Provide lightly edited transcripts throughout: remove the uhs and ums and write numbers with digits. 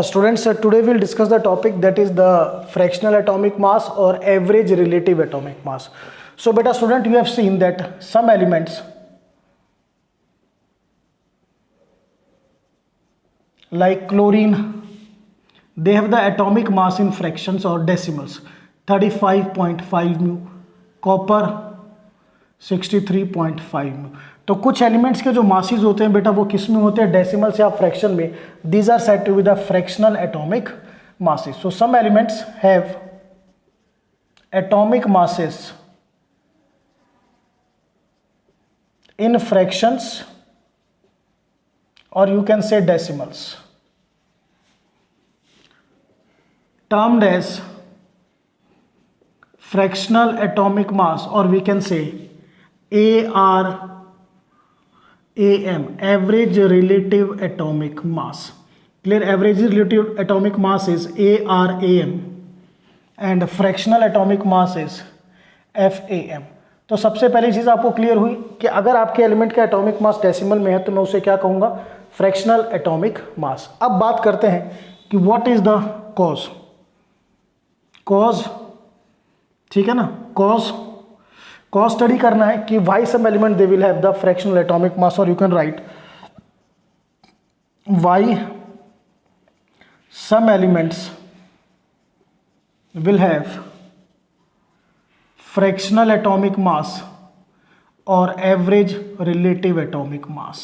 Students, today we'll discuss the topic that is the fractional atomic mass or average relative atomic mass. So, beta student, you have seen that some elements like chlorine, they have the atomic mass in fractions or decimals, 35.5 mu, copper 63.5 mu. तो कुछ elements के जो masses होते हैं बेटा वो किस में होते हैं, डेसिमल्स या फ्रैक्शन में. These are said to be the fractional atomic masses. So some elements have atomic masses in fractions or you can say decimals, termed as fractional atomic mass, or we can say ARAM, average relative atomic mass. Clear? Average relative atomic mass is ARAM and fractional atomic mass is FAM. तो सबसे पहली चीज आपको clear हुई कि अगर आपके element का एटॉमिक मास डेसिमल में है तो मैं उसे क्या कहूंगा, फ्रैक्शनल एटॉमिक मास. अब बात करते हैं कि what is the cause. Cause, ठीक है ना, कॉज स्टडी करना है कि why some element they will have the fractional atomic mass, और you can write why some elements will have fractional atomic mass or average relative atomic mass.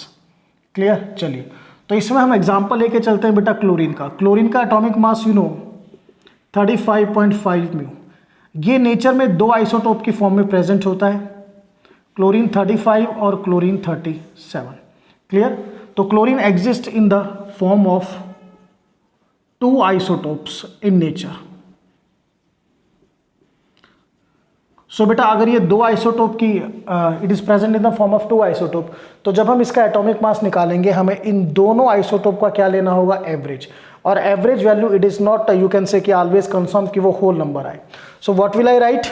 Clear? चलिए, तो इसमें हम एग्जांपल लेके चलते हैं बेटा क्लोरीन का. क्लोरीन का एटॉमिक मास 35.5 म्यू. ये नेचर में दो आइसोटोप की फॉर्म में प्रेजेंट होता है, क्लोरीन 35 और क्लोरीन 37. क्लियर? तो chlorine exist in the form of two isotopes in nature. So बेटा अगर ये दो आइसोटोप की it is present in the form of two isotope, तो जब हम इसका एटॉमिक मास निकालेंगे हमें इन दोनों आइसोटोप का क्या लेना होगा, एवरेज. और average value it is not, you can say कि ऑलवेज कंफर्म कि वो होल नंबर आए. So what will I write,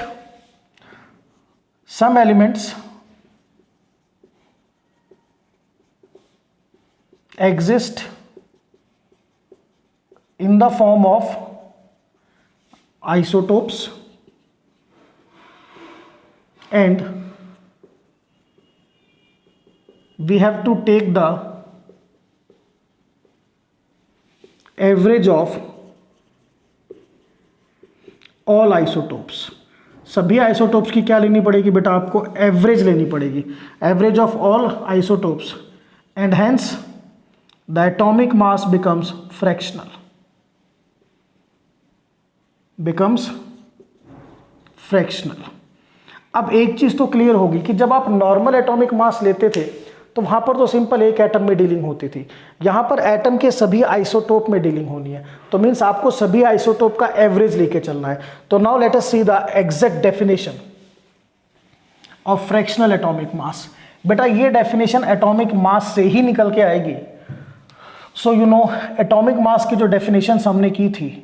some elements exist in the form of isotopes and we have to take the average of all isotopes. सभी isotopes की क्या लेनी पड़ेगी बेटा, आपको एवरेज लेनी पड़ेगी, average of all isotopes, and hence the atomic mass becomes fractional. अब एक चीज तो क्लियर होगी कि जब आप नॉर्मल एटॉमिक मास लेते थे तो वहां पर तो सिंपल एक एटम में डीलिंग होती थी. यहां पर एटम के सभी आइसोटोप में डीलिंग होनी है, तो मींस आपको सभी आइसोटोप का एवरेज लेके चलना है. तो now let us see the exact definition of fractional atomic मास. बेटा ये डेफिनेशन एटॉमिक मास से ही निकल के आएगी. So you know atomic mass की जो डेफिनेशन हमने की थी,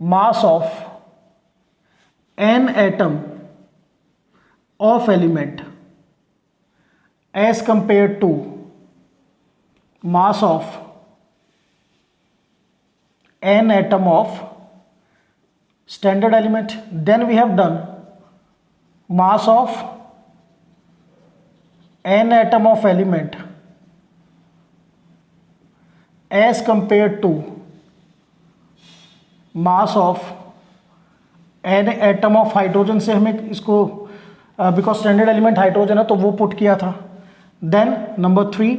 mass of an atom of element as compared to mass of an atom of standard element. Then we have done mass of an atom of element as compared to mass of an atom of hydrogen से हमें इसको because standard element hydrogen है तो वो put किया था. Then number 3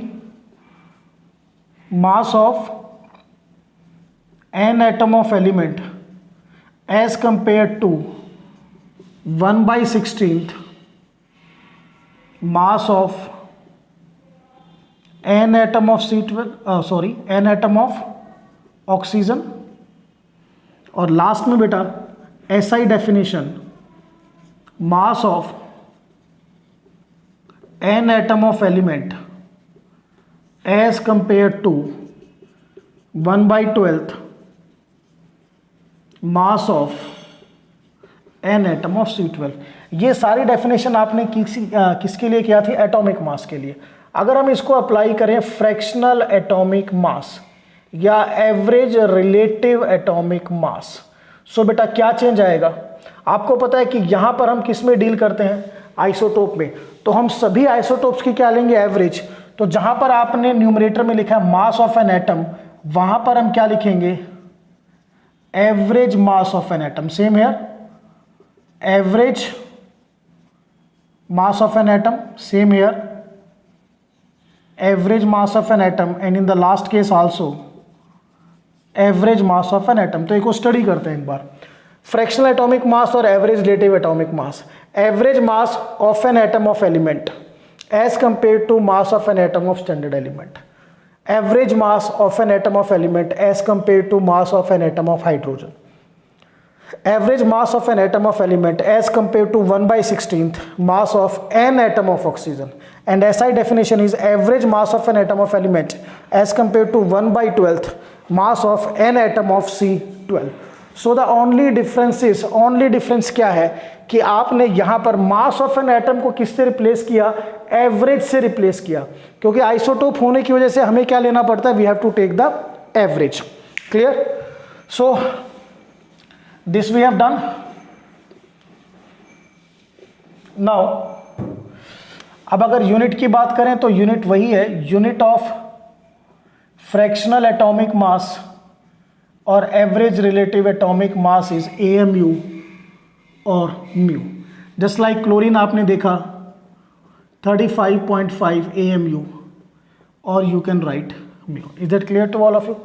mass of an atom of element as compared to 1/16 mass of an atom of an atom of oxygen. और last में बेटा SI definition, mass of an atom of element as compared to 1/12 mass of an atom of C12. ये सारी definition आपने किसके लिए किया थी, एटॉमिक मास के लिए. अगर हम इसको अप्लाई करें फ्रैक्शनल एटॉमिक मास या एवरेज रिलेटिव एटॉमिक मास। सो बेटा क्या चेंज आएगा, आपको पता है कि यहां पर हम किस में डील करते हैं, आइसोटोप में, तो हम सभी आइसोटोप्स की क्या लेंगे, एवरेज। तो जहां पर आपने न्यूमरेटर में लिखा है मास ऑफ एन एटम, वहां पर हम क्या लिखेंगे, average mass of an atom. Same here, average mass of an atom, same here, average mass of an atom, and in the last case also average mass of an atom। तो एक को study करते हैं एक बार, fractional atomic mass और average relative atomic mass. Average mass of an atom of element as compared to mass of an atom of standard element. Average mass of an atom of element as compared to mass of an atom of hydrogen. Average mass of an atom of element as compared to 1/16th mass of an atom of oxygen, and SI definition is average mass of an atom of element as compared to 1/12th mass of an atom of C12। So the only difference क्या है कि आपने यहाँ पर mass of an atom को किससे replace किया, average से रिप्लेस किया, क्योंकि आइसोटोप होने की वजह से हमें क्या लेना पड़ता है, we have to take the average. Clear? So this we have done। now अब अगर यूनिट की बात करें तो यूनिट वही है, unit of fractional atomic mass और average relative atomic mass is AMU और म्यू। जस्ट लाइक क्लोरीन आपने देखा 35.5 AMU और you can write mu. Is that clear to all of you?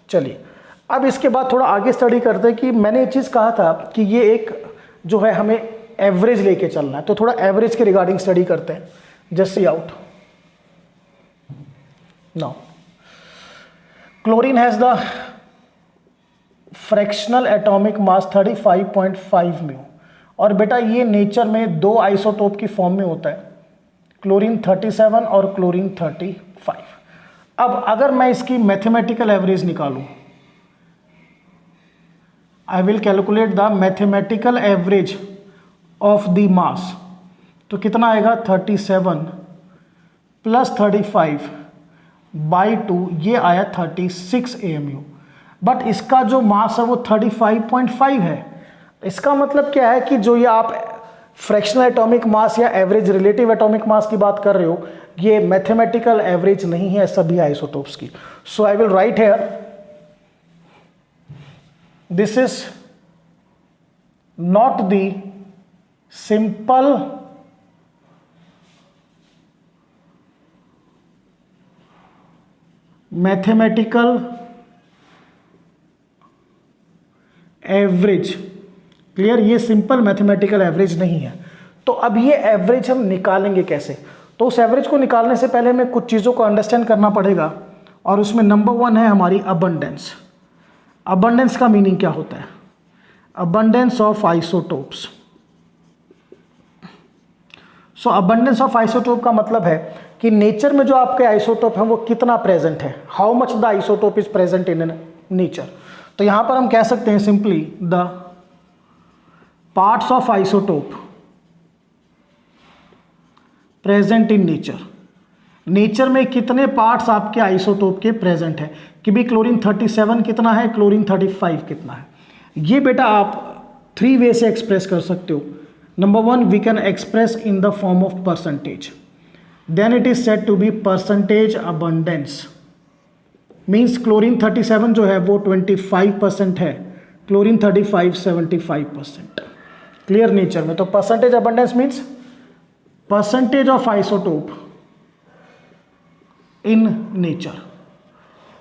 चलिए अब इसके बाद थोड़ा आगे स्टडी करते हैं कि मैंने ये चीज़ कहा था कि ये एक जो है हमें एवरेज लेके चलना है, तो थोड़ा एवरेज के रिगार्डिंग स्टडी करते हैं। Just see out now, chlorine has the fractional atomic mass 35.5 mu, और बेटा ये नेचर में दो आइसोटोप की फॉर्म में होता है, क्लोरीन 37 और क्लोरीन 35। अब अगर मैं इसकी मैथमेटिकल एवरेज निकालूं, I will calculate the mathematical average of the mass, तो कितना आएगा 37 प्लस 35 बाई 2, ये आया 36 AMU। बट इसका जो मास है वो 35.5 है। इसका मतलब क्या है कि जो ये आप फ्रैक्शनल एटॉमिक मास या एवरेज रिलेटिव एटॉमिक मास की बात कर रहे हो, ये मैथमेटिकल एवरेज नहीं है सभी आइसोटोप्स की। So I will write here, this is not the simple mathematical average. Clear? ये सिंपल मैथमेटिकल एवरेज नहीं है। तो अब ये एवरेज हम निकालेंगे कैसे? तो उस एवरेज को निकालने से पहले हमें कुछ चीज़ों को अंडरस्टैंड करना पड़ेगा, और उसमें नंबर 1 है हमारी अबंडेंस। अबंडेंस का मीनिंग क्या होता है? Abundance of isotopes. So abundance of isotope का मतलब है कि नेचर में जो आपके आइसोटोप है वो कितना प्रेजेंट है, how much the isotope is present in nature. तो यहां पर हम कह सकते हैं simply the parts of isotope present in nature. Nature में कितने पार्ट्स आपके आइसोटोप के प्रेजेंट है, कि भी क्लोरीन 37 कितना है, क्लोरीन 35 कितना है। ये बेटा आप 3 वे से एक्सप्रेस कर सकते हो। Number 1, we can express in the form of percentage, then it is said to be percentage abundance. Means chlorine 37 जो है वो 25% है, क्लोरीन 35 75%। क्लियर? नेचर में तो percentage abundance means percentage of isotope in nature.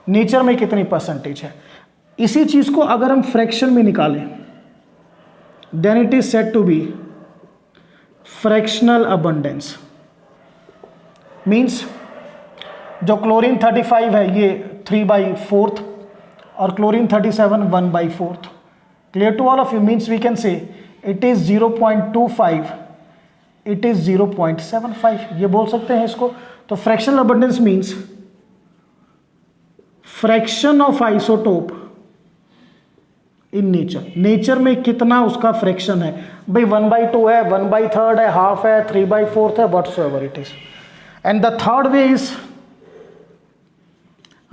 Nature में कितनी percentage है। इसी चीज को अगर हम फ्रैक्शन में निकालें, then it is said to be fractional abundance. Means जो क्लोरीन 35 है ये 3/4 और chlorine 37 1/4। Clear to all of you? Means we can say it is 0.25, it is 0.75, ये बोल सकते हैं इसको। तो fractional abundance means fraction of isotope in nature. Nature में कितना उसका फ्रैक्शन है, भाई 1/2 है, 1/3 है, हाफ है, 3/4 है, whatsoever it is. And the third way is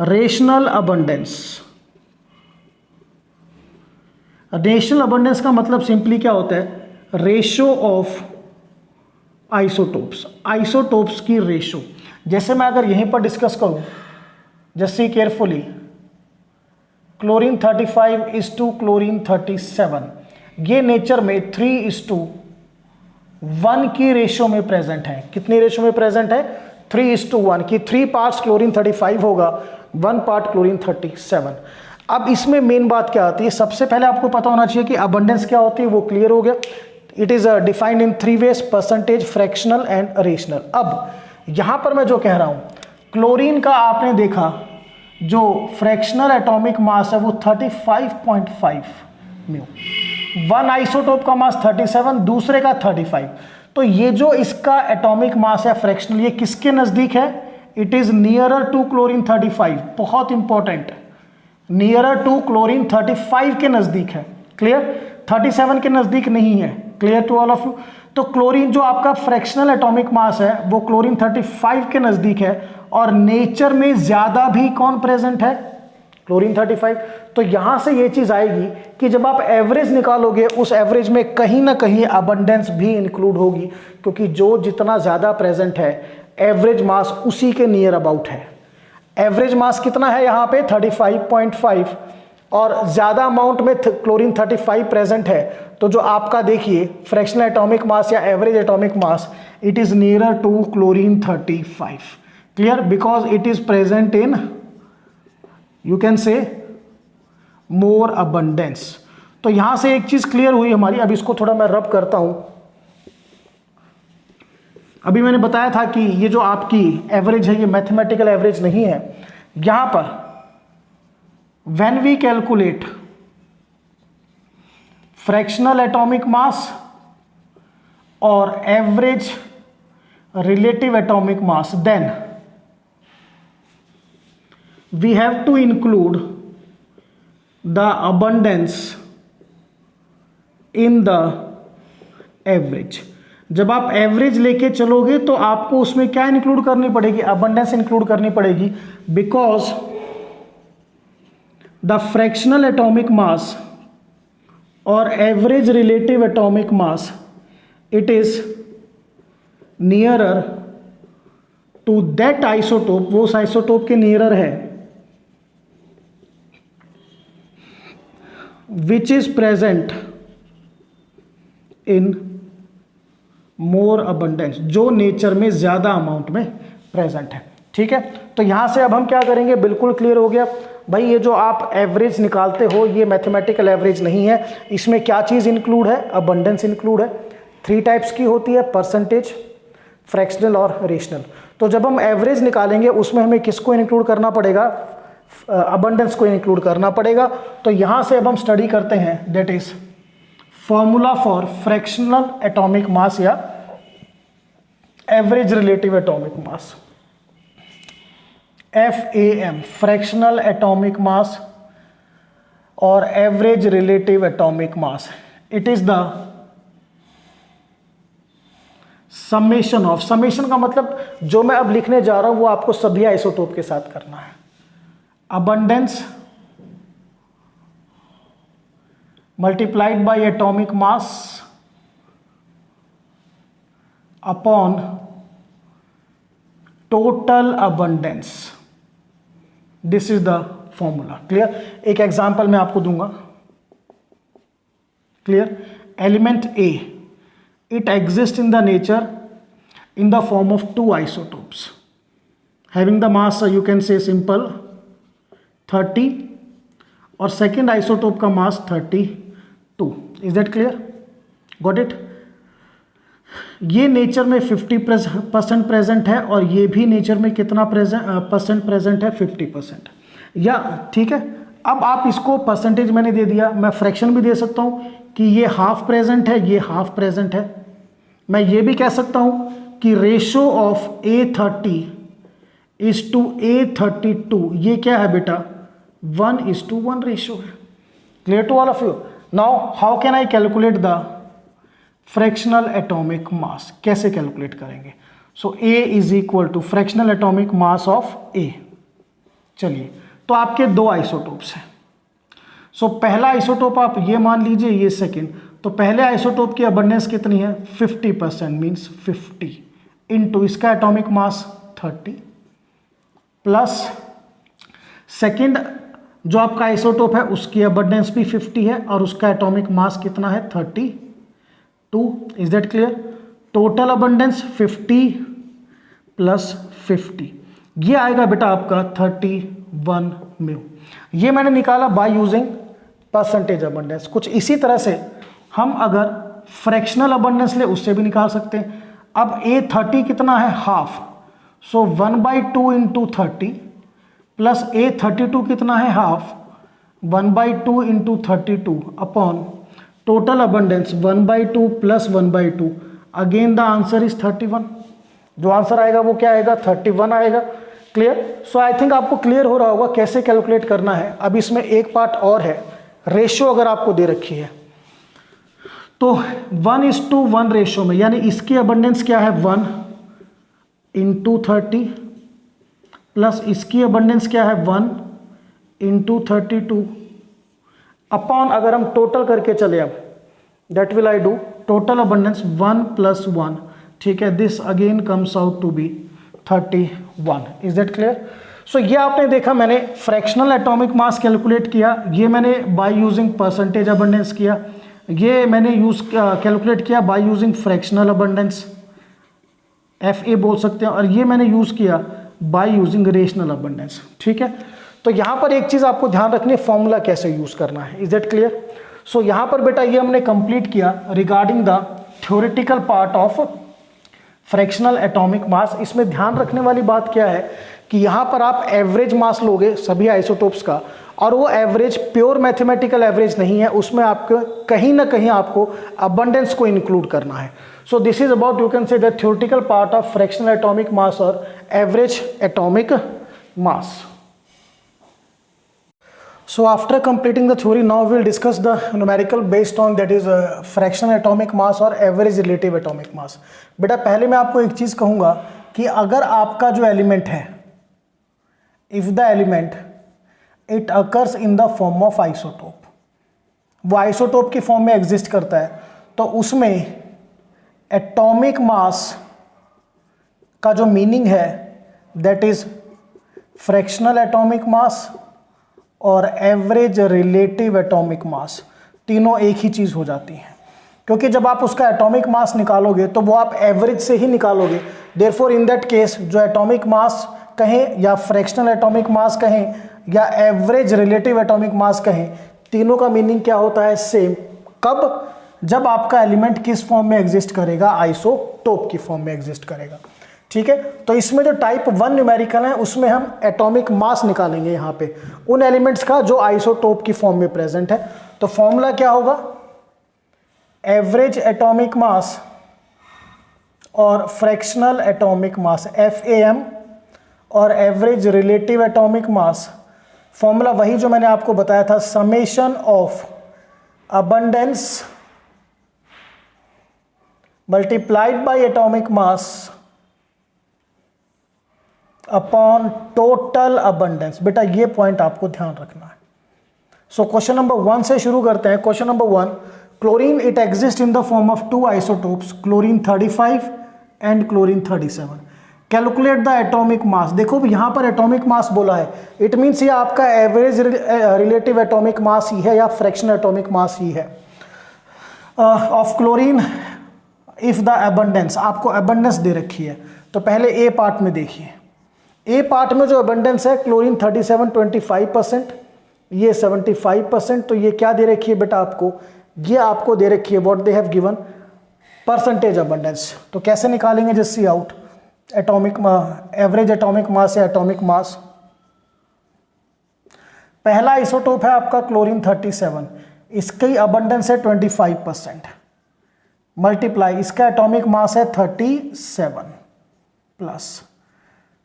rational abundance. Rational abundance का मतलब सिंपली क्या होता है, रेशो ऑफ आइसोटोप्स, आइसोटोप्स की रेशो। जैसे मैं अगर यहीं पर डिस्कस करूं, just see carefully, chlorine 35 is to chlorine 37, ये नेचर में 3:1 की रेशो में प्रेजेंट है। कितनी रेशो में प्रेजेंट है? 3:1 की 3 पार्ट्स क्लोरीन 35 होगा, 1 पार्ट क्लोरीन 37। अब इसमें मेन बात क्या आती है, सबसे पहले आपको पता होना चाहिए कि अबंडेंस क्या होती है, वो क्लियर हो गया। It is defined in 3 ways, percentage, fractional and rational. अब यहां पर मैं जो कह रहा हूं, क्लोरीन का आपने देखा जो फ्रैक्शनल एटॉमिक मास है वो 35.5 म्यू, वन आइसोटोप का मास 37, दूसरे का 35। तो ये जो इसका एटॉमिक मास है फ्रैक्शनल, ये किसके नजदीक है? It is nearer to chlorine 35। बहुत इंपॉर्टेंट, नियरर टू क्लोरीन 35 के नजदीक है। क्लियर? 37 के नजदीक नहीं है। Clear to all of you? तो क्लोरीन जो आपका फ्रैक्शनल एटॉमिक मास है वो क्लोरीन 35 के नजदीक है, और नेचर में ज्यादा भी कौन प्रेजेंट है? क्लोरीन 35। तो यहां से ये चीज आएगी कि जब आप एवरेज निकालोगे, उस एवरेज में कहीं ना कहीं अबंडेंस भी इंक्लूड होगी, क्योंकि जो जितना ज्यादा प्रेजेंट है एवरेज मास उसी के नियर अबाउट है। एवरेज मास कितना है यहाँ पे? 35.5, और ज्यादा अमाउंट में क्लोरीन 35 प्रेजेंट है। तो जो आपका देखिए फ्रैक्शनल एटॉमिक मास या average atomic mass, it is nearer to chlorine 35। Clear? Because it is present in, you can say, more abundance. तो यहां से एक चीज क्लियर हुई हमारी। अब इसको थोड़ा मैं रब करता हूं। अभी मैंने बताया था कि ये जो आपकी एवरेज है ये मैथमेटिकल एवरेज नहीं है। यहां पर when we calculate fractional atomic mass और average relative atomic mass, then we have to include the abundance in the average। जब आप एवरेज लेके चलोगे तो आपको उसमें क्या इंक्लूड करनी पड़ेगी? अबंडेंस इंक्लूड करनी पड़ेगी, because the fractional atomic mass और average relative atomic mass, it is nearer to that isotope, वो उस आइसोटोप के नियरर है which is present in more abundance, जो नेचर में ज्यादा अमाउंट में प्रेजेंट है। ठीक है? तो यहां से अब हम क्या करेंगे, बिल्कुल क्लियर हो गया भाई। ये जो आप एवरेज निकालते हो ये मैथमेटिकल एवरेज नहीं है, इसमें क्या चीज इंक्लूड है? अबंडेंस इंक्लूड है। 3 टाइप्स की होती है, परसेंटेज, फ्रैक्शनल और रेशनल। तो जब हम एवरेज निकालेंगे उसमें हमें किसको इंक्लूड करना पड़ेगा? अबंडेंस को इंक्लूड करना पड़ेगा। तो यहां से अब हम स्टडी करते हैं, that is formula for fractional atomic mass या average relative atomic mass. FAM, fractional atomic mass और average relative atomic mass, it is the summation of, summation का मतलब जो मैं अब लिखने जा रहा हूं वो आपको सभी आइसोटोप के साथ करना है। abundance multiplied by atomic mass upon total abundance, this is the formula। Clear? एक एग्जांपल मैं आपको दूंगा। Clear? Element A, it exists in the nature in the form of 2 isotopes having the mass, you can say simple 30, और second isotope का मास 32। Is that clear? Got it? ये nature में 50% present है, और ये भी नेचर में कितना परसेंट प्रेजेंट है? 50%। या ठीक है, अब आप इसको परसेंटेज मैंने दे दिया, मैं फ्रैक्शन भी दे सकता हूं कि ये हाफ प्रेजेंट है, ये हाफ प्रेजेंट है। मैं ये भी कह सकता हूं कि ratio of A30 is to A32, ये क्या है बेटा? 1:1 रेशियो है। Clear to all of you? Now how can I calculate the fractional atomic mass? कैसे कैलकुलेट करेंगे? So A is equal to fractional atomic mass of A। चलिए, तो आपके दो आइसोटोप्स हैं। सो पहला आइसोटोप आप ये मान लीजिए, ये सेकंड। तो पहले आइसोटोप की अबंडेंस कितनी है? 50%, मीन्स 50 इंटू इसका एटॉमिक मास 30 प्लस सेकंड जो आपका आइसोटोप है उसकी अबंडेंस भी 50 है और उसका एटॉमिक मास कितना है? 32। Is that clear? Total abundance 50 plus 50, ये आएगा बेटा आपका 31 म्यू। ये मैंने निकाला बाय यूजिंग परसेंटेज अबंडेंस। कुछ इसी तरह से हम अगर फ्रैक्शनल अबंडेंस ले उससे भी निकाल सकते हैं। अब A30 कितना है? हाफ। सो 1/2 इंटू 30 प्लस A32 कितना है? Half. 1/2 into 32 upon total abundance 1/2 plus 1/2। Again the answer is 31। जो आंसर आएगा वो क्या आएगा? 31 आएगा। क्लियर? सो आई थिंक आपको क्लियर हो रहा होगा कैसे कैलकुलेट करना है। अब इसमें एक पार्ट और है, रेशियो अगर आपको दे रखी है तो 1:1 रेशियो में, यानी इसकी अबंडेंस क्या है? 1 इंटू 30 प्लस इसकी अबंडेंस क्या है? 1 इंटू 32 अपॉन, अगर हम टोटल करके चले अब, that will I do total abundance 1 plus 1। ठीक है, this again comes out to be 31। Is that clear? So ये आपने देखा, मैंने फ्रैक्शनल एटॉमिक मास कैलकुलेट किया, ये मैंने बाय यूजिंग परसेंटेज अबंडेंस किया, ये मैंने कैलकुलेट किया by using fractional abundance, FA बोल सकते हैं, और ये मैंने यूज़ किया बाय यूजिंग रेशनल अबंडेंस। ठीक है, तो यहाँ पर एक चीज़ आपको ध्यान रखनी है, फॉर्मूला कैसे यूज़ करना है। Is that clear? सो यहाँ पर बेटा ये हमने कंप्लीट किया regarding the theoretical part of fractional atomic मास। इसमें ध्यान रखने वाली बात क्या है कि यहाँ पर आप एवरेज मास लोगे सभी आइसोटोप्स का, और वो एवरेज प्योर मैथमेटिकल एवरेज नहीं है, उसमें आपको कहीं ना कहीं आपको अबंडेंस को इंक्लूड करना है। So this is about, you can say the theoretical part of fractional atomic mass और average atomic mass. So after completing the theory, now we will discuss the numerical based on that is fractional atomic mass और average relative atomic mass. बेटा पहले मैं आपको एक चीज़ कहूँगा कि अगर आपका जो एलिमेंट है, if the element it occurs in the form of isotope, वो आइसोटोप की फॉर्म में एग्जिस्ट करता है, तो उसमें एटॉमिक मास का जो मीनिंग है that is fractional atomic mass और एवरेज रिलेटिव एटॉमिक मास, तीनों एक ही चीज़ हो जाती हैं, क्योंकि जब आप उसका एटॉमिक मास निकालोगे तो वो आप एवरेज से ही निकालोगे. देयरफॉर इन दैट केस जो एटॉमिक मास कहें या फ्रैक्शनल एटॉमिक मास कहें या एवरेज रिलेटिव एटॉमिक मास कहें, तीनों का मीनिंग क्या होता है? सेम. कब? जब आपका एलिमेंट किस फॉर्म में एग्जिस्ट करेगा? आइसोटोप की फॉर्म में एग्जिस्ट करेगा. ठीक है, तो इसमें जो टाइप 1 न्यूमेरिकल है उसमें हम एटॉमिक मास निकालेंगे यहाँ पे उन एलिमेंट्स का जो आइसोटोप की फॉर्म में प्रेजेंट है. तो फॉर्मूला क्या होगा? एवरेज एटॉमिक मास और फ्रैक्शनल एटॉमिक मास FAM और एवरेज रिलेटिव एटॉमिक मास. फॉर्मूला वही जो मैंने आपको बताया था, summation of abundance multiplied by atomic mass upon total abundance. बेटा ये पॉइंट आपको ध्यान रखना है. सो क्वेश्चन नंबर 1 से शुरू करते हैं. Question number 1, chlorine it exist in the form of 2 isotopes, chlorine 35 and chlorine 37. Calculate the atomic mass. देखो यहाँ पर एटॉमिक मास बोला है, इट मीन्स ये आपका एवरेज रिलेटिव एटॉमिक मास ही है या फ्रैक्शनल एटॉमिक मास ही है of chlorine if the abundance. आपको अबंडेंस दे रखी है, तो पहले ए पार्ट में देखिए. ए पार्ट में जो अबंडेंस है क्लोरीन 37 25%, ये 75%. तो ये क्या दे रखी है बेटा आपको? ये आपको दे रखी है what they have given percentage abundance. तो कैसे निकालेंगे? Just see out atomic average atomic mass या एटॉमिक मास. पहला आइसोटोप है आपका क्लोरीन 37, इसकी अबंडेंस है 25%, मल्टीप्लाई इसका एटॉमिक मास है 37 प्लस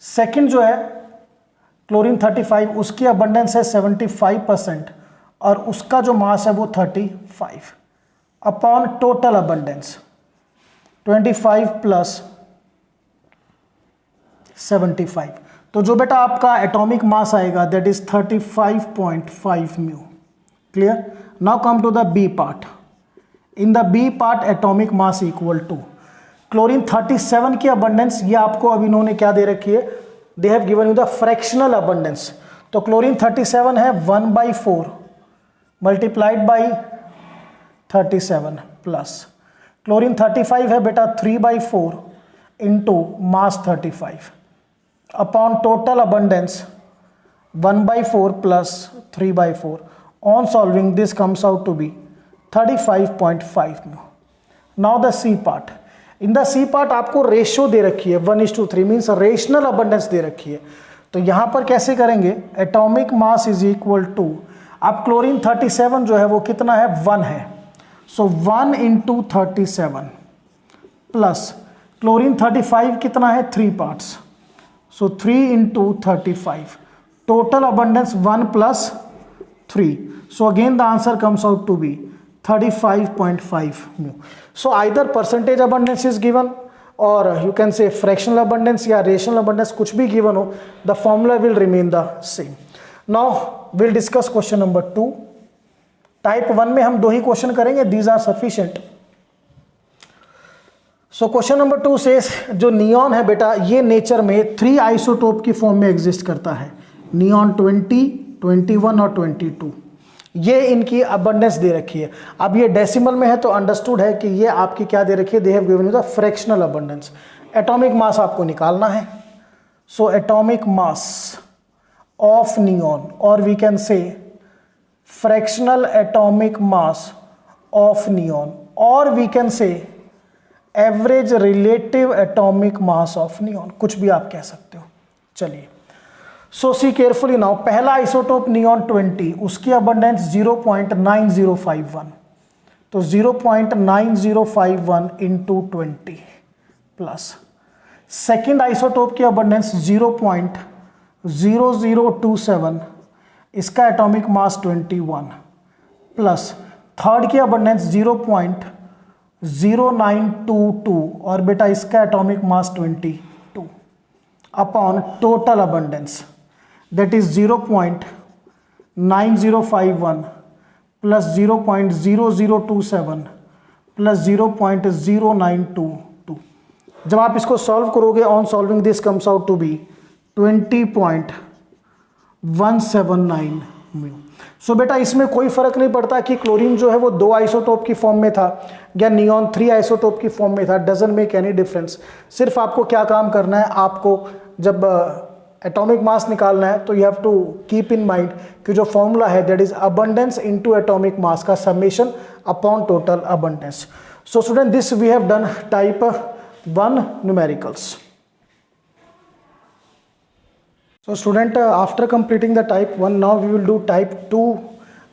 सेकंड जो है क्लोरीन 35, उसकी अबंडेंस है 75% और उसका जो मास है वो 35 अपॉन टोटल अबंडेंस 25 प्लस 75. तो जो बेटा आपका एटॉमिक मास आएगा that is 35.5 mu. Clear? Now come to the B part. In the B part atomic mass equal to chlorine 37 की अबंडेंस, ये आपको अब इन्होंने क्या दे रखी है, they have given you the fractional abundance. तो क्लोरीन 37 है 1/4 मल्टीप्लाइड बाई 37 प्लस क्लोरीन 35 है बेटा 3/4 into mass 35 upon total abundance 1/4 plus 3/4। On solving this comes out to be 35.5 mu. Now the C part. In the C part आपको ratio दे रखी है 1:3 means rational abundance दे रखी है। तो यहां पर कैसे करेंगे, atomic mass is equal to, अब क्लोरीन 37 जो है वो कितना है 1 है, सो 1 इंटू 37 प्लस क्लोरीन 35 कितना है 3 parts, so 3 into 35 total abundance 1 plus 3, so again the answer comes out to be 35.5 mu. So either percentage abundance is given or you can say fractional abundance या rational abundance, कुछ भी given हो, the formula will remain the same. Now we'll discuss question number 2. Type 1 में हम 2 ही question करेंगे, these are sufficient. So question number 2 says जो neon है बेटा ये नेचर में 3 आइसोटोप की फॉर्म में एग्जिस्ट करता है, नियॉन 20, 21 और 22। ये इनकी अबंडेंस दे रखी है। अब ये डेसिमल में है तो अंडरस्टूड है कि ये आपकी क्या दे रखी है, they have given you the fractional abundance. Atomic mass आपको निकालना है, so atomic mass of neon और we can say fractional atomic mass of neon और we can say average relative atomic mass of neon, कुछ भी आप कह सकते हो। चलिए सो सी केयरफुली नाउ, पहला आइसोटोप नियॉन 20 उसकी अबंडेंस 0.9051, तो 0.9051 इंटू 20 प्लस सेकेंड आइसोटोप की अबंडेंस 0.0027, इसका एटॉमिक मास 21 प्लस थर्ड की अबंडेंस 0.0922 और बेटा इसका atomic mass 22 upon total abundance that is 0.9051 plus 0.0027 plus 0.0922। जब आप इसको सॉल्व करोगे on solving this comes out to be 20.179 mu. So बेटा इसमें कोई फर्क नहीं पड़ता कि क्लोरीन जो है वो 2 आइसोटोप की फॉर्म में था या नियॉन 3 आइसोटोप की फॉर्म में था, डजंट मेक एनी डिफरेंस। सिर्फ आपको क्या काम करना है, आपको जब एटॉमिक मास निकालना है तो you have to keep in mind कि जो फॉर्मूला है that is abundance into atomic mass का summation upon total abundance. So student this we have done type 1 numericals. So student after completing the type 1 now we will do type 2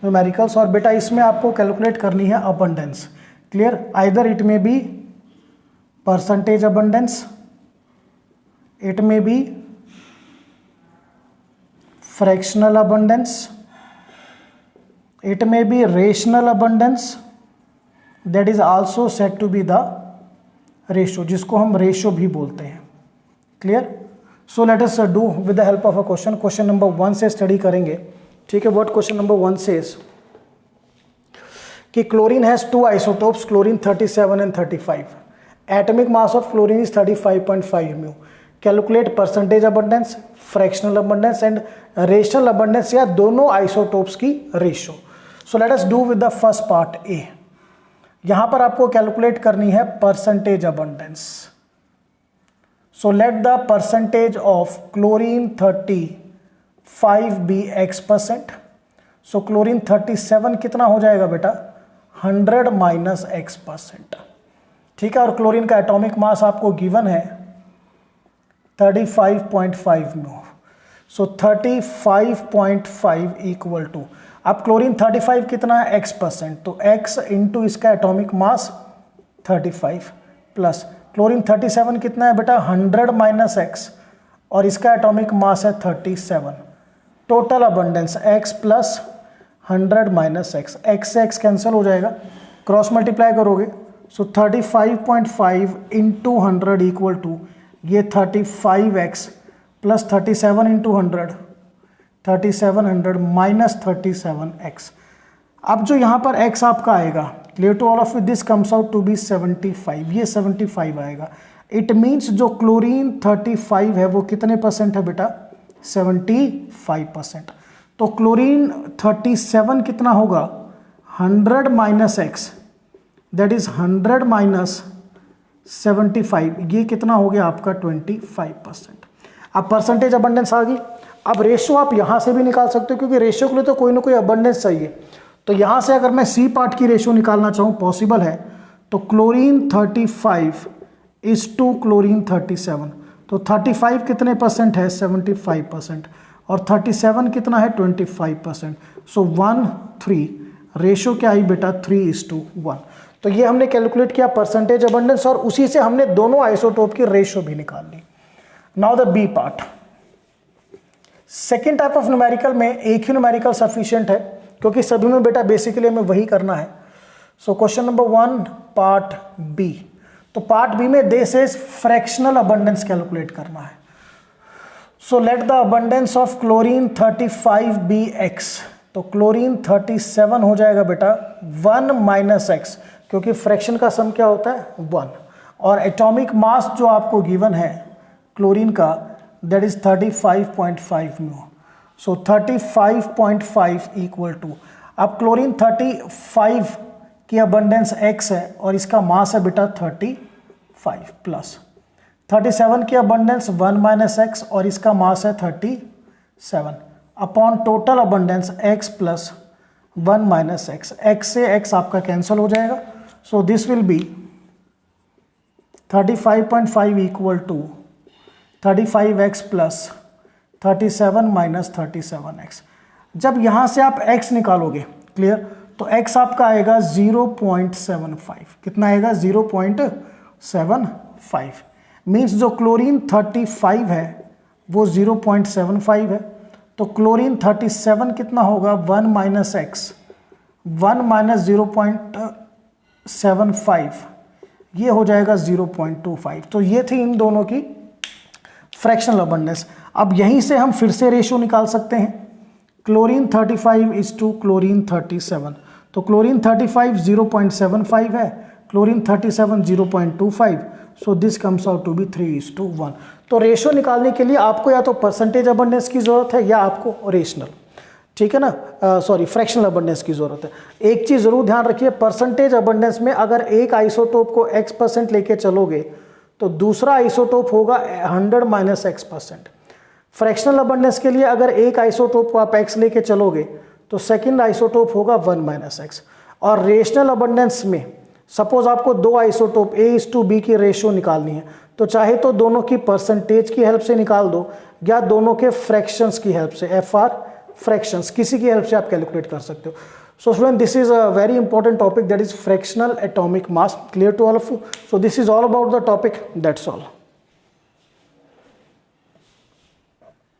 numericals. और बेटा इसमें आपको calculate करनी है abundance. Clear? Either it may be percentage abundance, it may be fractional abundance, it may be rational abundance, that is also said to be the ratio, जिसको हम ratio भी बोलते हैं। Clear? So let us do with the help of a question. Question number 1 से study करेंगे। ठीक है, what question number 1 says कि chlorine has 2 isotopes, chlorine 37 and 35। Atomic mass of chlorine is 35.5 mu. Calculate percentage abundance, fractional abundance and rational abundance या दोनों isotopes की ratio. So let us do with the first part A. यहां पर आपको calculate करनी है percentage abundance. So let the percentage of chlorine 35 be x%। So chlorine 37 कितना हो जाएगा बेटा 100 माइनस x%। ठीक है, और क्लोरीन का एटॉमिक मास आपको गिवन है 35.5 म्यू। सो 35.5 इक्वल टू, अब क्लोरीन 35 कितना है x%, तो x इंटू इसका एटॉमिक मास 35 प्लस क्लोरीन 37 कितना है बेटा 100 माइनस x और इसका एटॉमिक मास है 37। Total abundance x plus 100 minus x, x से x कैंसिल हो जाएगा, क्रॉस मल्टीप्लाई करोगे। सो 35.5 इंटू 100 इक्वल टू ये 35x plus 37 into 100 3700 minus 37x। अब जो यहाँ पर x आपका आएगा, clear to all of you, this comes out to be 75, ये 75 आएगा। इट मीन्स जो क्लोरीन 35 है वो कितने परसेंट है बेटा, 75%। तो क्लोरीन 37 कितना होगा, 100 minus x, that is 100 minus 75, ये कितना हो गया आपका 25%। अब परसेंटेज अबंडेंस आ गई। अब रेशो आप यहाँ से भी निकाल सकते हो, क्योंकि रेशो के लिए तो कोई ना कोई अबंडेंस चाहिए। तो यहाँ से अगर मैं सी पार्ट की रेशो निकालना चाहूँ, पॉसिबल है, तो क्लोरीन 35 इज टू क्लोरीन 37, तो 35 कितने परसेंट है, 75%, और 37 कितना है, 25%। सो 1 3, रेशो क्या आई बेटा, 3:1। तो ये हमने कैलकुलेट किया परसेंटेज अबंडेंस, और उसी से हमने दोनों आइसोटोप की रेशो भी निकाल ली। Now the B part. Second type of numerical में एक ही न्यूमेरिकल सफिशिएंट है, क्योंकि सभी में बेटा बेसिकली हमें वही करना है। So question number 1 part B. तो पार्ट बी में this is fractional abundance calculate करना है। So let the abundance of chlorine 35 be X. तो क्लोरीन 37 हो जाएगा बेटा 1 माइनस एक्स, क्योंकि फ्रैक्शन का सम क्या होता है, 1, और एटॉमिक मास जो आपको गिवन है क्लोरीन का, that is 35.5 mu. So 35.5 equal to, अब क्लोरीन 35 की अबंडेंस x है और इसका मास है बेटा 35, प्लस 37 की अबंडेंस 1 माइनस एक्स और इसका मास है 37, upon total abundance x plus 1 minus X. x से x आपका कैंसिल हो जाएगा। So this will be 35.5 equal to 35x plus 37 minus 37x। जब यहाँ से आप x निकालोगे, क्लियर, तो x आपका आएगा 0.75। कितना आएगा, 0.75। मीन्स जो क्लोरीन 35 है वो 0.75 है। तो क्लोरीन 37 कितना होगा, 1 माइनस एक्स, 1 माइनस 0.75, ये हो जाएगा 0.25। तो ये थी इन दोनों की फ्रैक्शनल अबंडेंस। अब यहीं से हम फिर से रेशो निकाल सकते हैं। Chlorine 35 is to chlorine 37। तो क्लोरीन 35 0.75 है, chlorine 37 0.25। So this comes out to be 3:1। तो रेशो निकालने के लिए आपको या तो परसेंटेज अबंडेंस की ज़रूरत है या आपको रेशनल, ठीक है ना, सॉरी फ्रैक्शनल अबंडेंस की ज़रूरत है। एक चीज़ ज़रूर ध्यान रखिए, परसेंटेज अबंडेंस में अगर एक आइसोटोप को x% लेके चलोगे तो दूसरा आइसोटोप होगा 100 माइनस x%। फ्रैक्शनल अबंडेंस के लिए अगर एक आइसोटोप को आप x लेके चलोगे तो सेकंड आइसोटोप होगा 1 माइनस x। और रेशनल अबंडेंस में सपोज आपको दो आइसोटोप A:B की रेशियो निकालनी है, तो चाहे तो दोनों की परसेंटेज की हेल्प से निकाल दो या दोनों के फ्रैक्शंस की हेल्प से, FR फ्रैक्शंस, किसी की हेल्प से आप कैलकुलेट कर सकते हो। So student, this is a very important topic, that is fractional atomic mass. Clear to all of you? So this is all about the topic. That's all.